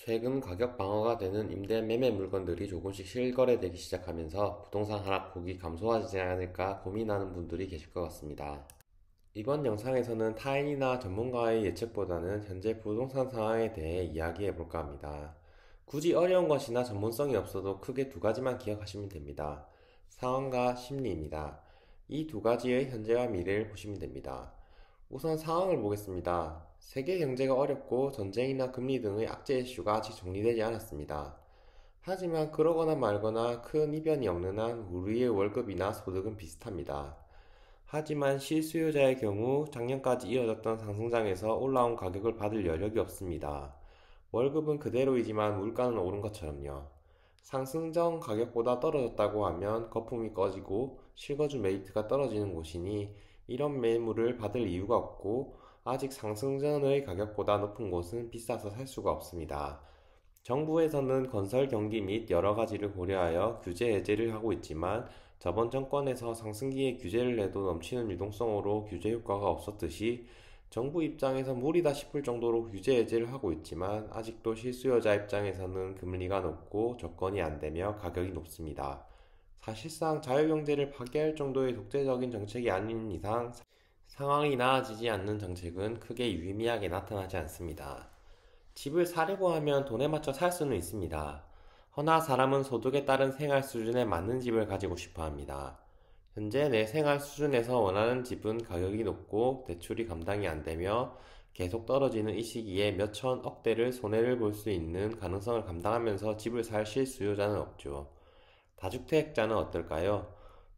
최근 가격 방어가 되는 임대 매매 물건들이 조금씩 실거래되기 시작하면서 부동산 하락폭이 감소하지 않을까 고민하는 분들이 계실 것 같습니다. 이번 영상에서는 타인이나 전문가의 예측보다는 현재 부동산 상황에 대해 이야기해 볼까 합니다. 굳이 어려운 것이나 전문성이 없어도 크게 두 가지만 기억하시면 됩니다. 상황과 심리입니다. 이 두 가지의 현재와 미래를 보시면 됩니다. 우선 상황을 보겠습니다. 세계 경제가 어렵고 전쟁이나 금리 등의 악재 이슈가 아직 정리되지 않았습니다. 하지만 그러거나 말거나 큰 이변이 없는 한 우리의 월급이나 소득은 비슷합니다. 하지만 실수요자의 경우 작년까지 이어졌던 상승장에서 올라온 가격을 받을 여력이 없습니다. 월급은 그대로이지만 물가는 오른 것처럼요. 상승 전 가격보다 떨어졌다고 하면 거품이 꺼지고 실거주 메리트가 떨어지는 곳이니 이런 매물을 받을 이유가 없고, 아직 상승 전의 가격보다 높은 곳은 비싸서 살 수가 없습니다. 정부에서는 건설 경기 및 여러 가지를 고려하여 규제 해제를 하고 있지만, 저번 정권에서 상승기에 규제를 내도 넘치는 유동성으로 규제 효과가 없었듯이 정부 입장에서 무리다 싶을 정도로 규제 해제를 하고 있지만, 아직도 실수요자 입장에서는 금리가 높고 조건이 안 되며 가격이 높습니다. 사실상 자유경제를 파괴할 정도의 독재적인 정책이 아닌 이상 상황이 나아지지 않는 정책은 크게 유의미하게 나타나지 않습니다. 집을 사려고 하면 돈에 맞춰 살 수는 있습니다. 허나 사람은 소득에 따른 생활 수준에 맞는 집을 가지고 싶어 합니다. 현재 내 생활 수준에서 원하는 집은 가격이 높고 대출이 감당이 안 되며 계속 떨어지는 이 시기에 몇천 억대를 손해를 볼 수 있는 가능성을 감당하면서 집을 살 실수요자는 없죠. 다주택자는 어떨까요?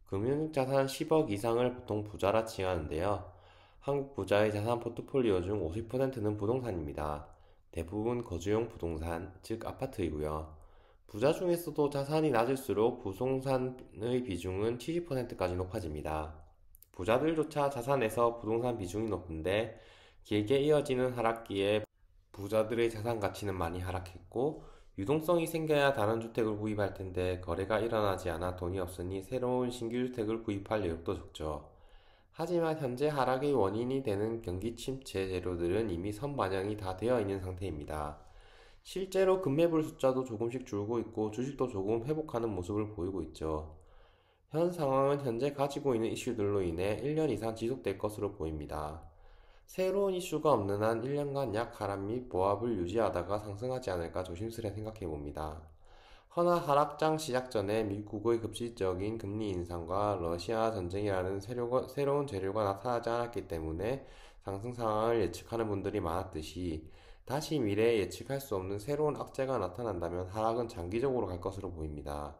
금융자산 10억 이상을 보통 부자라 칭하는데요. 한국 부자의 자산 포트폴리오 중 50%는 부동산입니다. 대부분 거주용 부동산, 즉 아파트이고요. 부자 중에서도 자산이 낮을수록 부동산의 비중은 70%까지 높아집니다. 부자들조차 자산에서 부동산 비중이 높은데, 길게 이어지는 하락기에 부자들의 자산 가치는 많이 하락했고, 유동성이 생겨야 다른 주택을 구입할 텐데 거래가 일어나지 않아 돈이 없으니 새로운 신규 주택을 구입할 여력도 적죠. 하지만 현재 하락의 원인이 되는 경기 침체 재료들은 이미 선반영이 다 되어 있는 상태입니다. 실제로 급매물 숫자도 조금씩 줄고 있고 주식도 조금 회복하는 모습을 보이고 있죠. 현 상황은 현재 가지고 있는 이슈들로 인해 1년 이상 지속될 것으로 보입니다. 새로운 이슈가 없는 한 1년간 약 하락 및 보합을 유지하다가 상승하지 않을까 조심스레 생각해 봅니다. 허나 하락장 시작 전에 미국의 급진적인 금리 인상과 러시아 전쟁이라는 새로운 재료가 나타나지 않았기 때문에 상승 상황을 예측하는 분들이 많았듯이, 다시 미래에 예측할 수 없는 새로운 악재가 나타난다면 하락은 장기적으로 갈 것으로 보입니다.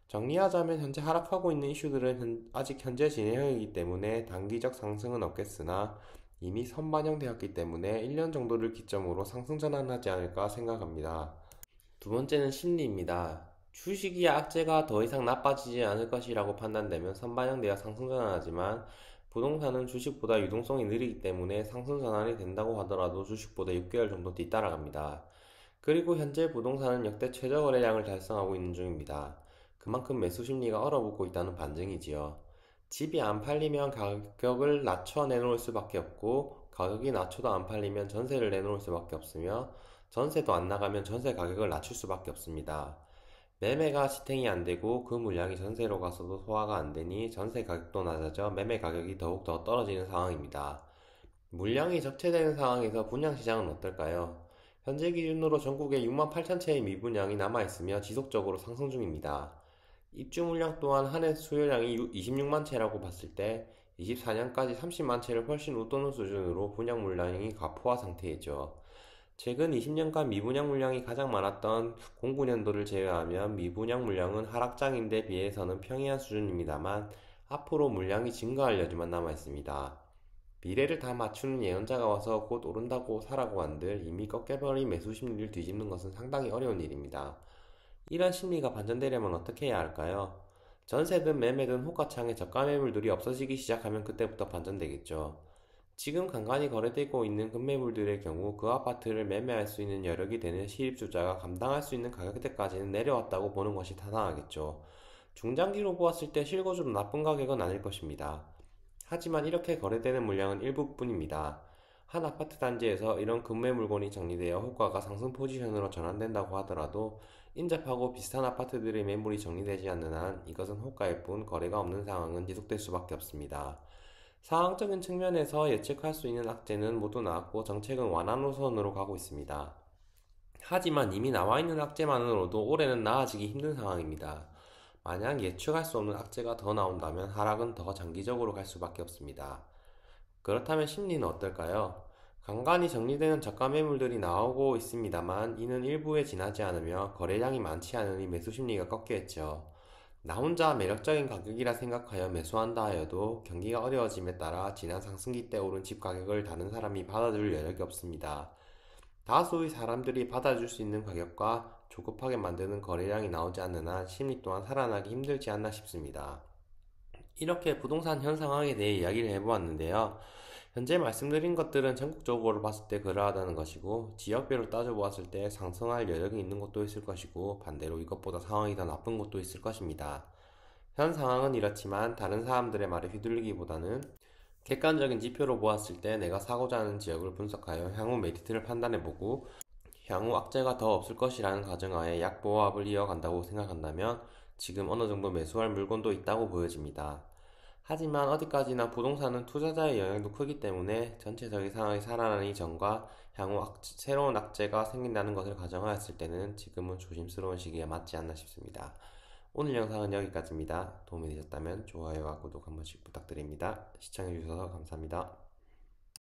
정리하자면 현재 하락하고 있는 이슈들은 아직 현재 진행형이기 때문에 단기적 상승은 없겠으나, 이미 선반영되었기 때문에 1년 정도를 기점으로 상승 전환하지 않을까 생각합니다. 두 번째는 심리입니다. 주식이 악재가 더 이상 나빠지지 않을 것이라고 판단되면 선반영되어 상승 전환하지만, 부동산은 주식보다 유동성이 느리기 때문에 상승 전환이 된다고 하더라도 주식보다 6개월 정도 뒤따라갑니다. 그리고 현재 부동산은 역대 최저 거래량을 달성하고 있는 중입니다. 그만큼 매수 심리가 얼어붙고 있다는 반증이지요. 집이 안 팔리면 가격을 낮춰 내놓을 수밖에 없고, 가격이 낮춰도 안 팔리면 전세를 내놓을 수밖에 없으며, 전세도 안 나가면 전세 가격을 낮출 수밖에 없습니다. 매매가 지탱이 안 되고 그 물량이 전세로 가서도 소화가 안 되니 전세 가격도 낮아져 매매 가격이 더욱더 떨어지는 상황입니다. 물량이 적체되는 상황에서 분양시장은 어떨까요? 현재 기준으로 전국에 6만 8천 채의 미분양이 남아있으며 지속적으로 상승 중입니다. 입주 물량 또한 한 해 수요량이 26만 채라고 봤을 때 24년까지 30만 채를 훨씬 웃도는 수준으로 분양 물량이 과포화 상태이죠. 최근 20년간 미분양 물량이 가장 많았던 09년도를 제외하면 미분양 물량은 하락장인데 비해서는 평이한 수준입니다만, 앞으로 물량이 증가할 여지만 남아있습니다. 미래를 다 맞추는 예언자가 와서 곧 오른다고 사라고 한들 이미 꺾여버린 매수 심리를 뒤집는 것은 상당히 어려운 일입니다. 이런 심리가 반전되려면 어떻게 해야 할까요? 전세든 매매든 호가창에 저가 매물들이 없어지기 시작하면 그때부터 반전되겠죠. 지금 간간히 거래되고 있는 급매물들의 경우 그 아파트를 매매할 수 있는 여력이 되는 실입주자가 감당할 수 있는 가격대까지는 내려왔다고 보는 것이 타당하겠죠. 중장기로 보았을 때 실거주로 나쁜 가격은 아닐 것입니다. 하지만 이렇게 거래되는 물량은 일부뿐입니다. 한 아파트 단지에서 이런 금매 물건이 정리되어 호가가 상승 포지션으로 전환된다고 하더라도 인접하고 비슷한 아파트들의 매물이 정리되지 않는 한 이것은 호가일 뿐 거래가 없는 상황은 지속될 수밖에 없습니다. 상황적인 측면에서 예측할 수 있는 악재는 모두 나왔고 정책은 완화 노선으로 가고 있습니다. 하지만 이미 나와 있는 악재만으로도 올해는 나아지기 힘든 상황입니다. 만약 예측할 수 없는 악재가 더 나온다면 하락은 더 장기적으로 갈 수밖에 없습니다. 그렇다면 심리는 어떨까요? 간간히 정리되는 저가 매물들이 나오고 있습니다만 이는 일부에 지나지 않으며 거래량이 많지 않으니 매수 심리가 꺾여있죠. 나 혼자 매력적인 가격이라 생각하여 매수한다 하여도 경기가 어려워짐에 따라 지난 상승기 때 오른 집 가격을 다른 사람이 받아줄 여력이 없습니다. 다수의 사람들이 받아줄 수 있는 가격과 조급하게 만드는 거래량이 나오지 않는 한 심리 또한 살아나기 힘들지 않나 싶습니다. 이렇게 부동산 현 상황에 대해 이야기를 해보았는데요. 현재 말씀드린 것들은 전국적으로 봤을 때 그러하다는 것이고 지역별로 따져보았을 때 상승할 여력이 있는 곳도 있을 것이고 반대로 이것보다 상황이 더 나쁜 곳도 있을 것입니다. 현 상황은 이렇지만 다른 사람들의 말에 휘둘리기보다는 객관적인 지표로 보았을 때 내가 사고자 하는 지역을 분석하여 향후 메리트를 판단해보고 향후 악재가 더 없을 것이라는 가정하에 약보합을 이어간다고 생각한다면 지금 어느 정도 매수할 물건도 있다고 보여집니다. 하지만 어디까지나 부동산은 투자자의 영향도 크기 때문에 전체적인 상황이 살아나기 전과 향후 새로운 악재가 생긴다는 것을 가정하였을 때는 지금은 조심스러운 시기에 맞지 않나 싶습니다. 오늘 영상은 여기까지입니다. 도움이 되셨다면 좋아요와 구독 한 번씩 부탁드립니다. 시청해주셔서 감사합니다.